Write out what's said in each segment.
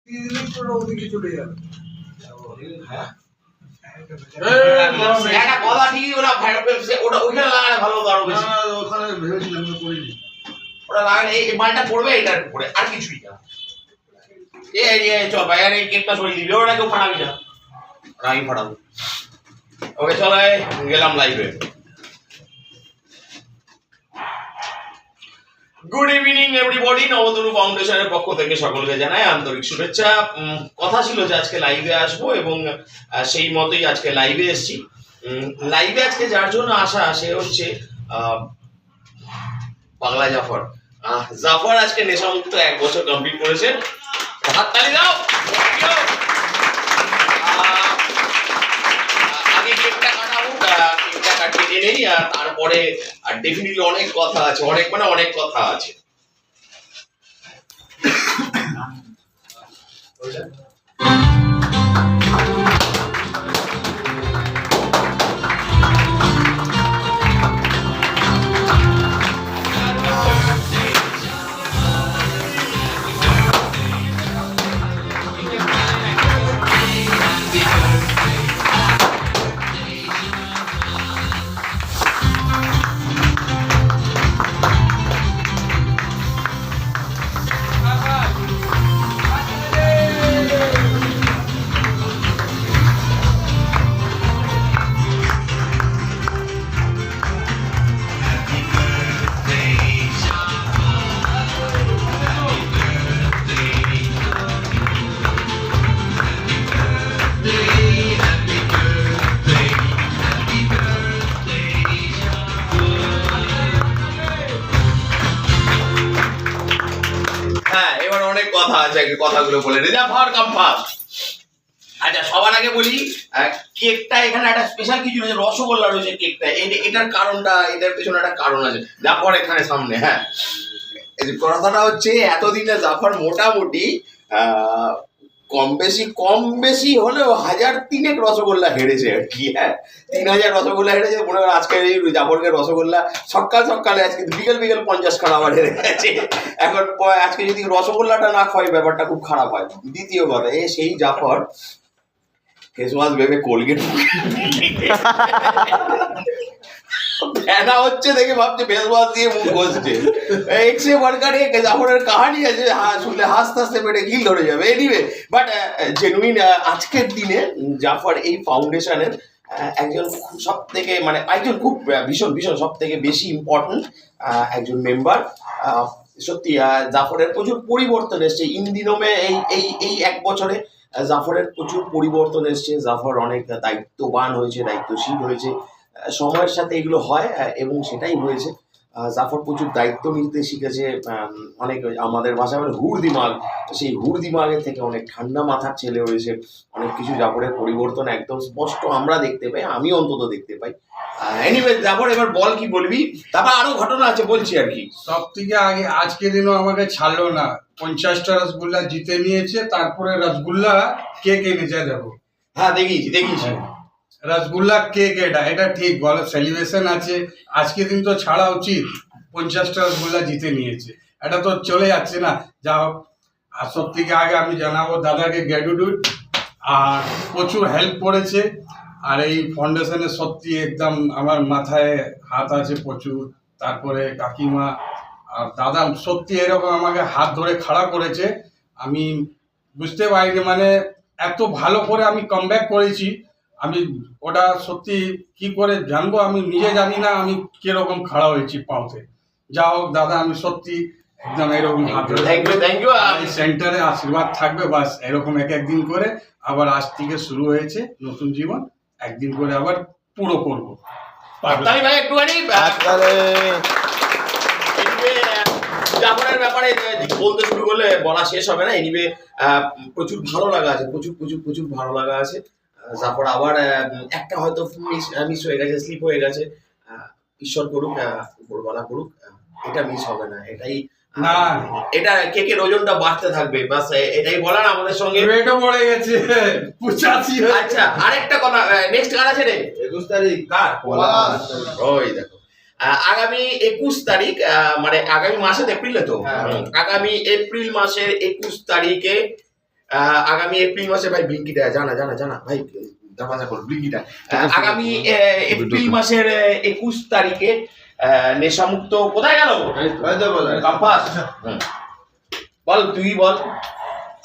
ওদিকে চলে যাবে। একটা কথা ঠিকই ওরা ওটা ওইখানে লাগালে ভালো হতো আরো বেশি। ওখানে ভেবেছিলাম করিনি। ওটা লাগালে এই মালটা পড়বে এটার উপরে আর কিছুই না। চল ভাই আর এই কেকটা সরিয়ে দিবি, ওটা কেউ ফাটাবি না, আমি ফাটাবো। ওকে চল গেলাম লাইভে। গুড ইভিনিং এভরিবডি, নবতনু ফাউন্ডেশনের পক্ষ থেকে সকলকে জানাই আন্তরিক শুভেচ্ছা। কথা ছিল যে আজকে লাইভে আসবো এবং সেই মতোই আজকে লাইভে এসেছি। লাইভে আজকে যার জন্য আসা সে হচ্ছে পাগলা জাফর। জাফর আজকে নেশামুক্ত 1 বছর কমপ্লিট করেছে, হাততালি দাও। আগে কেকটা কাটাবো, কেকটা কাটিয়ে নেই আর তারপরে ডেফিনেটলি অনেক কথা আছে, অনেক কথা আছে। হ্যাঁ, এবার অনেক কথা আছে, কথাগুলো বলে রে। Jafar come first. আচ্ছা, সবার আগে বলি কেকটা এখানে একটা স্পেশাল কিছু রয়েছে, রসগোল্লা রয়েছে কেকটা। এটার কারণটা, এটার পেছনে একটা কারণ আছে। জাফর এখানে সামনে, হ্যাঁ কথাটা হচ্ছে এতদিনে জাফর মোটামুটি কম বেশি হলেও 1003 রসগোল্লা হেরেছে আর কি। হ্যাঁ, 3000 রসগোল্লা হেরেছে। মনে হয় আজকে এই জাফরকে রসগোল্লা সকালে আজকে বিকেল 50 খানা আবার হেরে গেছে। এখন আজকে যদি রসগোল্লাটা না খাওয়াই ব্যাপারটা খুব খারাপ হয়। দ্বিতীয় কথা, সেই জাফর ফেসওয়াশ ভেবে কোলগেট ফেনা হচ্ছে দেখে ভাবছে ফেসওয়াশ দিয়ে মুখ ঘষছে। এক্সে ওয়ার্কারে জাফরের কাহানি আছে, শুনলে হাসতে পেটে গিল ধরে যাবে। এনিওয়ে, বাট জেনুইন আজকের দিনে জাফর এই ফাউন্ডেশনের একজন সব থেকে একজন খুব ভীষণ সব থেকে বেশি ইম্পর্টেন্ট একজন মেম্বার। সত্যি জাফরের প্রচুর পরিবর্তন এসছে ইনদিনমে। এই 1 বছরে জাফরের প্রচুর পরিবর্তন এসছে। জাফর অনেক দায়িত্ববান হয়েছে, দায়িত্বশীল হয়েছে। সময়ের সাথে এগুলো হয় এবং সেটাই হয়েছে। জাফর প্রচুর দায়িত্ব নিতে শিখেছে। অনেক আমাদের ভাষায় হুড় দিমাগ, সেই হুড় দিমাগের থেকে অনেক ঠান্ডা মাথার ছেলে হয়েছে। অনেক কিছু জাফরের পরিবর্তন একদম স্পষ্ট আমরা দেখতে পাই, আমি অন্তত দেখতে পাই। এনিওয়ে জাফর, এবার বল কি বলবি। তারপর আরো ঘটনা আছে বলছি আর কি। সব থেকে আগে আজকের দিনও আমাকে ছাড়লো না, 50টা রসগোল্লা জিতে নিয়েছে। তারপরে রসগোল্লা কেক এনেছে, দেখো। হ্যাঁ, দেখিয়েছি। রসগোল্লা কেক, এটা ঠিক বলো, সেলিব্রেশন আছে। আজকে দিন তো ছাড়া উচিত। 50টা রসগোল্লা জিতে নিয়েছে, এটা তো চলে যাচ্ছে না। যা হোক, আর সব থেকে আগে আমি জানাবো দাদাকে গ্র্যাটিটিউড, আর প্রচুর হেল্প করেছে। আর এই ফাউন্ডেশনে সত্যি একদম আমার মাথায় হাত আছে প্রচুর। তারপরে কাকিমা আর দাদা সত্যি এরকম আমাকে হাত ধরে খাড়া করেছে। আমি বুঝতে পারিনি, এত ভালো করে আমি কামব্যাক করেছি। আমি ওটা সত্যি কি করে জানবো আমি নিজে জানি না আমি কিরকম খাড়া হয়েছি পাওতে। যা হোক দাদা, আমি সত্যি একদম এরকম থ্যাংক ইউ। সেন্টারে আশীর্বাদ থাকবে, বাস এরকম একদিন করে আবার আজ থেকে শুরু হয়েছে নতুন জীবন। একদিন করে আবার পুরো করবো। ভাই একটুখানি জাফরের ব্যাপারে বলতে শুরু করলে বলা শেষ হবে না। এনিওয়ে, প্রচুর ভালো লাগা আছে, প্রচুর ভালো লাগা আছে। জাফর আবার একটা হয়তো মিস হয়ে গেছে, স্লিপ হয়ে গেছে। ঈশ্বর করুক, উপরওয়ালা করুক, এটা মিস হবে না। এটা কেকের ওজনটা বাড়তে থাকবে, বাস এটাই বলার। আমাদের সঙ্গে ওয়েটও বেড়ে গেছে 85। আচ্ছা, আরেকটা কথা, নেক্সট কার আছে রে? 21 তারিখ কার? ওই দেখো, আগামী 21 তারিখ, আগামী মাসে এপ্রিলে তো, আগামী এপ্রিল মাসের 21 তারিখে আগামী এপ্রিল মাসে ভাই ব্লিঙ্কিটা জানা ভাই দামাজা করো ব্লিঙ্কিটা আগামী এপ্রিল মাসের 21 তারিখে নেশামুক্ত কোথায় গেল কম্পাস বল তুই বল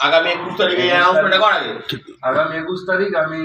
আগামী 21 তারিখে অ্যানাউন্সমেন্টটা কর আগে আগামী 21 তারিখ আমি